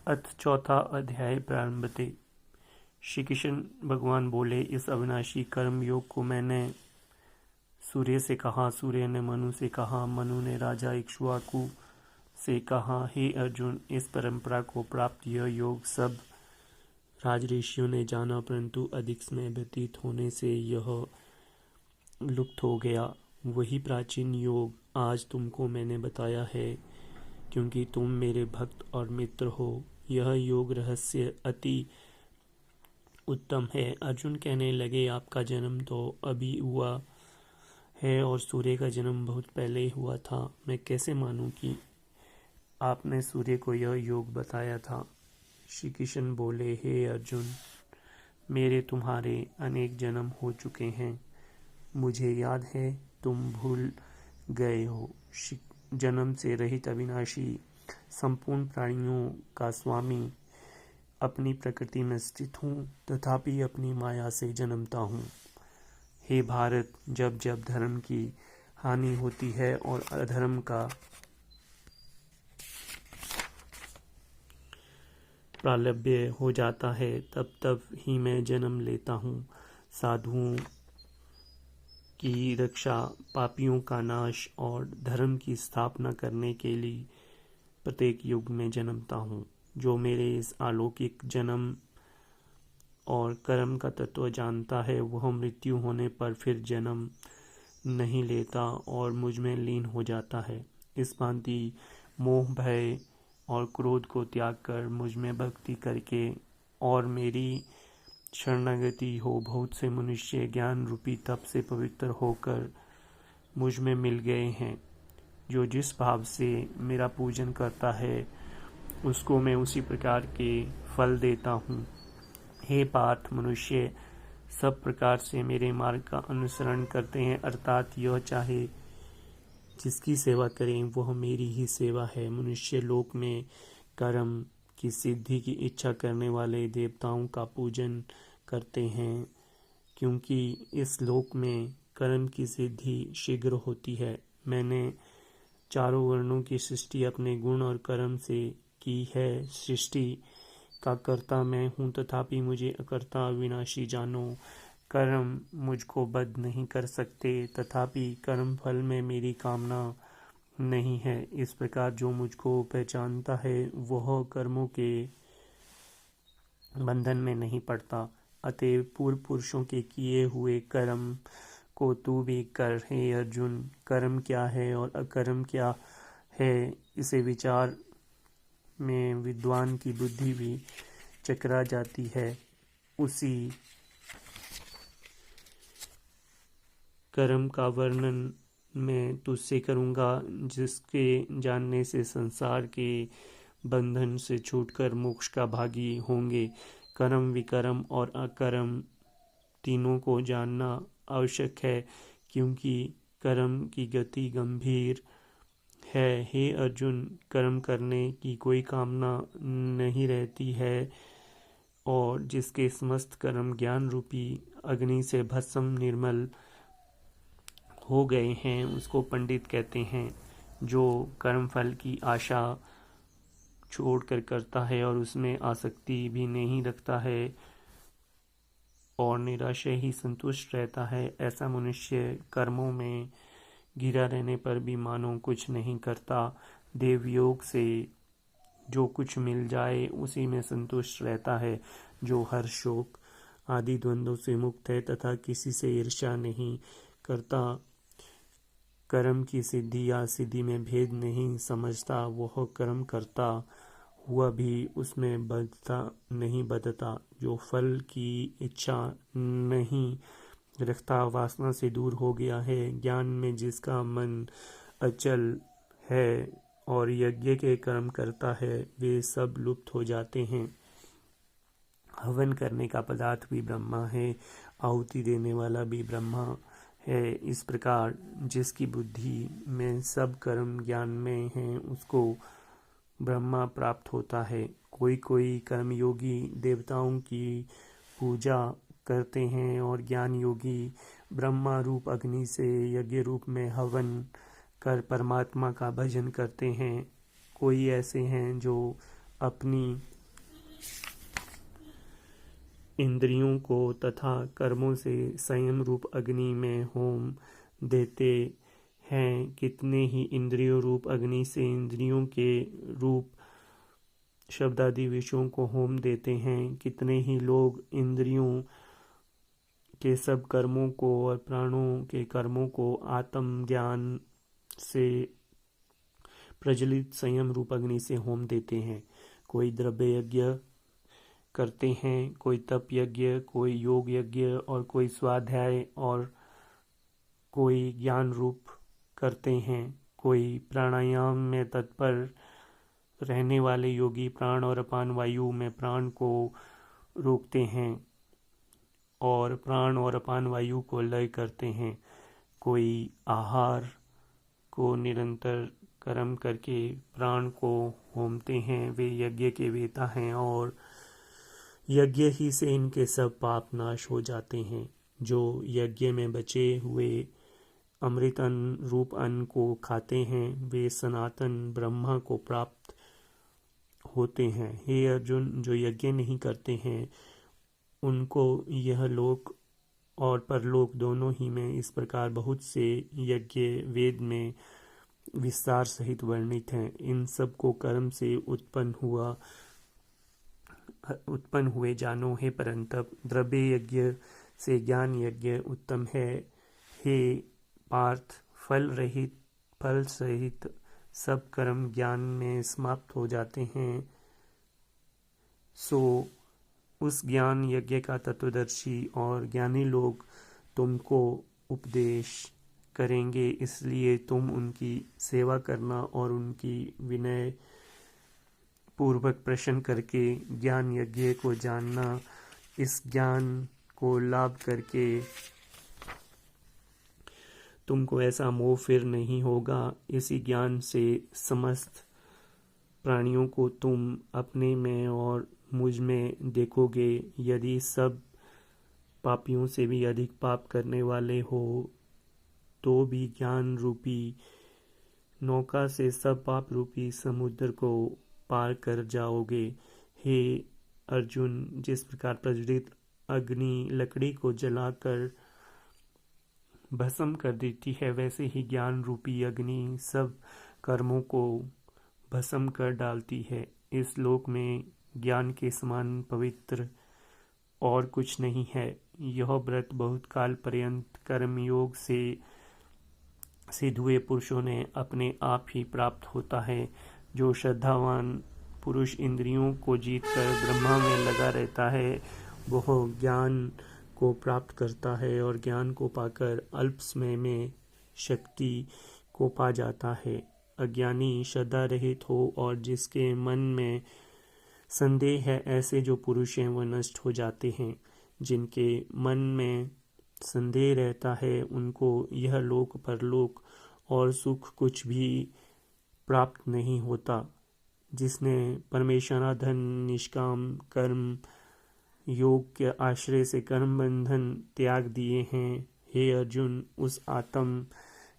अथ चौथा अध्याय प्रारंभते। श्री कृष्ण भगवान बोले, इस अविनाशी कर्म योग को मैंने सूर्य से कहा, सूर्य ने मनु से कहा, मनु ने राजा इक्ष्वाकु से कहा। हे अर्जुन, इस परंपरा को प्राप्त यह योग सब राजऋषियों ने जाना, परंतु अधिक समय व्यतीत होने से यह लुप्त हो गया। वही प्राचीन योग आज तुमको मैंने बताया है, क्योंकि तुम मेरे भक्त और मित्र हो। यह योग रहस्य अति उत्तम है। अर्जुन कहने लगे, आपका जन्म तो अभी हुआ है और सूर्य का जन्म बहुत पहले हुआ था। मैं कैसे मानूं कि आपने सूर्य को यह योग बताया था। श्री कृष्ण बोले, हे अर्जुन, मेरे तुम्हारे अनेक जन्म हो चुके हैं, मुझे याद है, तुम भूल गए हो। जन्म से रहित अविनाशी संपूर्ण प्राणियों का स्वामी अपनी प्रकृति में स्थित हूँ, तथापि अपनी माया से जन्मता हूँ। हे भारत, जब जब धर्म की हानि होती है और अधर्म का प्रालब्य हो जाता है, तब तब ही मैं जन्म लेता हूँ। साधुओं की रक्षा, पापियों का नाश और धर्म की स्थापना करने के लिए प्रत्येक युग में जन्मता हूँ। जो मेरे इस अलौकिक जन्म और कर्म का तत्व जानता है, वह मृत्यु होने पर फिर जन्म नहीं लेता और मुझ में लीन हो जाता है। इस भांति मोह, भय और क्रोध को त्याग कर मुझ में भक्ति करके और मेरी शरणागति हो, बहुत से मनुष्य ज्ञान रूपी तप से पवित्र होकर मुझ में मिल गए हैं। जो जिस भाव से मेरा पूजन करता है, उसको मैं उसी प्रकार के फल देता हूँ। हे पार्थ, मनुष्य सब प्रकार से मेरे मार्ग का अनुसरण करते हैं, अर्थात यह चाहे जिसकी सेवा करें वह मेरी ही सेवा है। मनुष्य लोक में कर्म की सिद्धि की इच्छा करने वाले देवताओं का पूजन करते हैं, क्योंकि इस लोक में कर्म की सिद्धि शीघ्र होती है। मैंने चारों वर्णों की सृष्टि अपने गुण और कर्म से की है। सृष्टि का कर्ता मैं हूँ, तथापि मुझे अकर्ता अविनाशी जानो। कर्म मुझको बद्ध नहीं कर सकते, तथापि कर्म फल में मेरी कामना नहीं है। इस प्रकार जो मुझको पहचानता है, वह कर्मों के बंधन में नहीं पड़ता। अतएव पूर्व पुरुषों के किए हुए कर्म को तू भी कर। हे अर्जुन, कर्म क्या है और अकर्म क्या है, इसे विचार में विद्वान की बुद्धि भी चकरा जाती है। उसी कर्म का वर्णन मैं तुझसे करूँगा, जिसके जानने से संसार के बंधन से छूटकर मोक्ष का भागी होंगे। कर्म, विकर्म और अकर्म तीनों को जानना आवश्यक है, क्योंकि कर्म की गति गंभीर है। हे अर्जुन, कर्म करने की कोई कामना नहीं रहती है और जिसके समस्त कर्म ज्ञान रूपी अग्नि से भस्म निर्मल हो गए हैं, उसको पंडित कहते हैं। जो कर्म फल की आशा छोड़कर करता है और उसमें आसक्ति भी नहीं रखता है और निराशय ही संतुष्ट रहता है, ऐसा मनुष्य कर्मों में घिरा रहने पर भी मानो कुछ नहीं करता। देवयोग से जो कुछ मिल जाए उसी में संतुष्ट रहता है। जो हर शोक आदि द्वंद्वों से मुक्त है तथा किसी से ईर्ष्या नहीं करता, कर्म की सिद्धि या सिद्धि में भेद नहीं समझता, वह कर्म करता हुआ भी उसमें नहीं बदता। जो फल की इच्छा नहीं रखता, वासना से दूर हो गया है, ज्ञान में जिसका मन अचल है और यज्ञ के कर्म करता है, वे सब लुप्त हो जाते हैं। हवन करने का पदार्थ भी ब्रह्मा है, आहुति देने वाला भी ब्रह्मा है। इस प्रकार जिसकी बुद्धि में सब कर्म ज्ञान में है, उसको ब्रह्मा प्राप्त होता है। कोई कोई कर्मयोगी देवताओं की पूजा करते हैं और ज्ञान योगी ब्रह्मा रूप अग्नि से यज्ञ रूप में हवन कर परमात्मा का भजन करते हैं। कोई ऐसे हैं जो अपनी इंद्रियों को तथा कर्मों से संयम रूप अग्नि में होम देते हैं। कितने ही इंद्रियों रूप अग्नि से इंद्रियों के रूप शब्दादि विषयों को होम देते हैं। कितने ही लोग इंद्रियों के सब कर्मों को और प्राणों के कर्मों को आत्म ज्ञान से प्रज्वलित संयम रूप अग्नि से होम देते हैं। कोई द्रव्य यज्ञ करते हैं, कोई तप यज्ञ, कोई योग यज्ञ और कोई स्वाध्याय और कोई ज्ञान रूप करते हैं। कोई प्राणायाम में तत्पर रहने वाले योगी प्राण और अपान वायु में प्राण को रोकते हैं और प्राण और अपान वायु को लय करते हैं। कोई आहार को निरंतर कर्म करके प्राण को होमते हैं, वे यज्ञ के वेता हैं और यज्ञ ही से इनके सब पाप नाश हो जाते हैं। जो यज्ञ में बचे हुए अमृत अन्न रूप अन्न को खाते हैं, वे सनातन ब्रह्मा को प्राप्त होते हैं। हे अर्जुन, जो यज्ञ नहीं करते हैं उनको यह लोक और परलोक दोनों ही में इस प्रकार बहुत से यज्ञ वेद में विस्तार सहित वर्णित हैं। इन सब को कर्म से उत्पन्न हुए जानो हे परंतप। द्रव्य यज्ञ से ज्ञान यज्ञ उत्तम है। हे पार्थ, फल सहित सब कर्म ज्ञान में समाप्त हो जाते हैं। सो उस ज्ञान यज्ञ का तत्वदर्शी और ज्ञानी लोग तुमको उपदेश करेंगे, इसलिए तुम उनकी सेवा करना और उनकी विनय पूर्वक प्रश्न करके ज्ञान यज्ञ को जानना। इस ज्ञान को लाभ करके तुमको ऐसा मोह फिर नहीं होगा। इसी ज्ञान से समस्त प्राणियों को तुम अपने में और मुझ में देखोगे। यदि सब पापियों से भी अधिक पाप करने वाले हो तो भी ज्ञान रूपी नौका से सब पाप रूपी समुद्र को पार कर जाओगे। हे अर्जुन, जिस प्रकार प्रज्वलित अग्नि लकड़ी को जलाकर भस्म कर देती है, वैसे ही ज्ञान रूपी अग्नि सब कर्मों को भस्म कर डालती है। इस लोक में ज्ञान के समान पवित्र और कुछ नहीं है। यह व्रत बहुत काल पर्यंत कर्मयोग से सिद्ध हुए पुरुषों ने अपने आप ही प्राप्त होता है। जो श्रद्धावान पुरुष इंद्रियों को जीतकर ब्रह्मा में लगा रहता है, वह ज्ञान को प्राप्त करता है और ज्ञान को पाकर अल्प समय में शक्ति को पा जाता है। अज्ञानी श्रद्धा रहित हो और जिसके मन में संदेह है, ऐसे जो पुरुष हैं वह नष्ट हो जाते हैं। जिनके मन में संदेह रहता है उनको यह लोक परलोक और सुख कुछ भी प्राप्त नहीं होता। जिसने परमेश्वराधन निष्काम कर्म योग के आश्रय से कर्म बंधन त्याग दिए हैं, हे अर्जुन, उस आत्म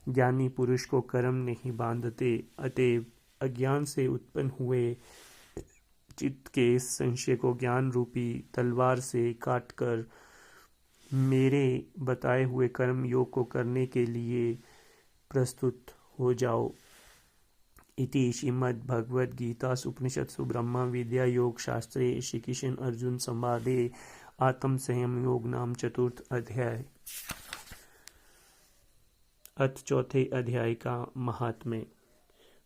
ज्ञानी पुरुष को कर्म नहीं बांधते। अतएव अज्ञान से उत्पन्न हुए चित्त के इस संशय को ज्ञान रूपी तलवार से काटकर मेरे बताए हुए कर्म योग को करने के लिए प्रस्तुत हो जाओ। इति श्रीमद् भगवद गीतासु उपनिषत्सु ब्रह्म विद्या योग शास्त्रे श्री कृष्ण अर्जुन संवादे आत्म संयम योग नाम चतुर्थ अध्याय। अथ चौथे अध्याय का महात्म्य।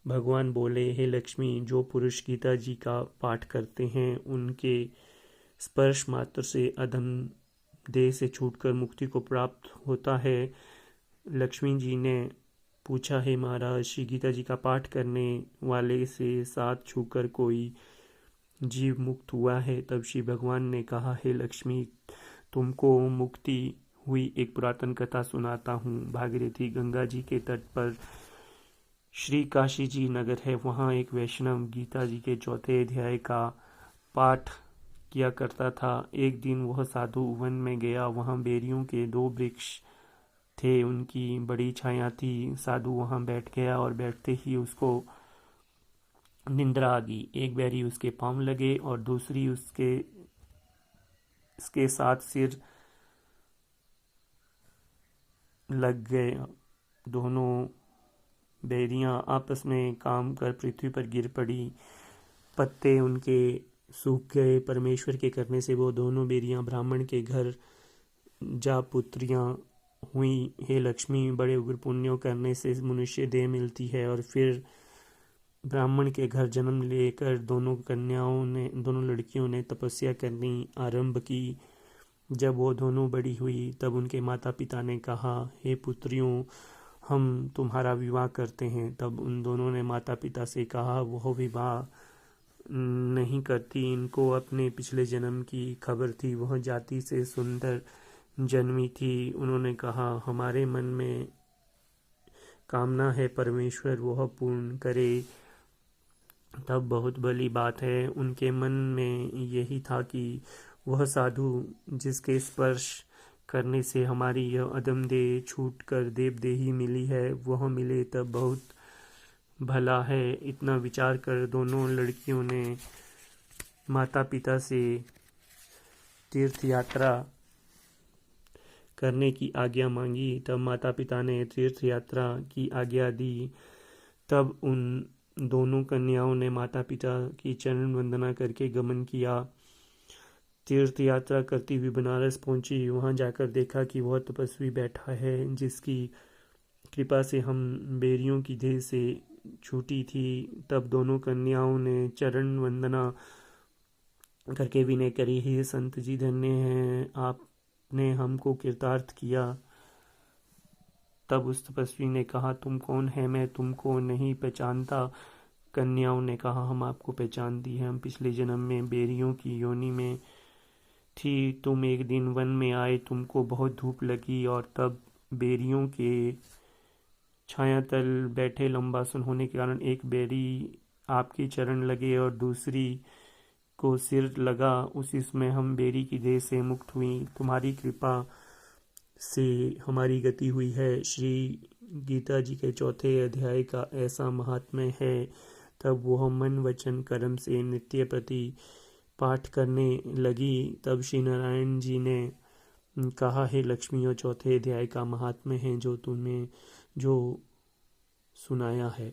भगवान बोले, हे लक्ष्मी, जो पुरुष गीता जी का पाठ करते हैं उनके स्पर्श मात्र से अधम देह से छूटकर मुक्ति को प्राप्त होता है। लक्ष्मी जी ने पूछा, हे महाराज, श्री गीता जी का पाठ करने वाले से साथ छूकर कोई जीव मुक्त हुआ है? तब श्री भगवान ने कहा, हे लक्ष्मी, तुमको मुक्ति हुई एक पुरातन कथा सुनाता हूँ। भागीरथी गंगा जी के तट पर श्री काशी जी नगर है। वहाँ एक वैष्णव गीता जी के चौथे अध्याय का पाठ किया करता था। एक दिन वह साधु वन में गया। वहाँ बेरियों के 2 वृक्ष थे, उनकी बड़ी छाया थी। साधु वहाँ बैठ गया और बैठते ही उसको निंद्रा आ गई। एक बैरी उसके पांव लगे और दूसरी उसके साथ सिर लग गए। दोनों बैरियां आपस में काम कर पृथ्वी पर गिर पड़ी। पत्ते उनके सूख गए। परमेश्वर के करने से वो दोनों बेरियां ब्राह्मण के घर जा पुत्रियां हुई। हे लक्ष्मी, बड़े उग्र पुण्यों करने से मनुष्य देह मिलती है। और फिर ब्राह्मण के घर जन्म लेकर दोनों लड़कियों ने तपस्या करनी आरंभ की। जब वो दोनों बड़ी हुई तब उनके माता पिता ने कहा, हे पुत्रियों, हम तुम्हारा विवाह करते हैं। तब उन दोनों ने माता पिता से कहा, वह विवाह नहीं करती। इनको अपने पिछले जन्म की खबर थी। वह जाति से सुंदर जन्मी थी। उन्होंने कहा, हमारे मन में कामना है, परमेश्वर वह पूर्ण करे तब बहुत बड़ी बात है। उनके मन में यही था कि वह साधु जिसके स्पर्श करने से हमारी यह अदम देह छूट कर देवदेही मिली है, वह मिले तब बहुत भला है। इतना विचार कर दोनों लड़कियों ने माता पिता से तीर्थ यात्रा करने की आज्ञा मांगी। तब माता पिता ने तीर्थ यात्रा की आज्ञा दी। तब उन दोनों कन्याओं ने माता पिता की चरण वंदना करके गमन किया। तीर्थ यात्रा करती हुई बनारस पहुंची। वहां जाकर देखा कि वह तपस्वी बैठा है, जिसकी कृपा से हम बेरियों की देह से छूटी थी। तब दोनों कन्याओं ने चरण वंदना करके विनय करी, हे संत जी, धन्य हैं, आपने हमको कृतार्थ किया। तब उस तपस्वी ने कहा, तुम कौन है? मैं तुमको नहीं पहचानता। कन्याओं ने कहा, हम आपको पहचानती हैं। हम पिछले जन्म में बेरियों की योनि में थी। तुम एक दिन वन में आए, तुमको बहुत धूप लगी और तब बेरियों के छाया तल बैठे लंबासन होने के कारण एक बेरी आपके चरण लगे और दूसरी को सिर लगा। उसी समय हम बेरी की देह से मुक्त हुई। तुम्हारी कृपा से हमारी गति हुई है। श्री गीता जी के 4 अध्याय का ऐसा महात्म्य है। तब वह मन वचन कर्म से नित्य प्रति पाठ करने लगी। तब श्री नारायण जी ने कहा, हे लक्ष्मी, और 4 अध्याय का महात्म्य है जो तुमने जो सुनाया है।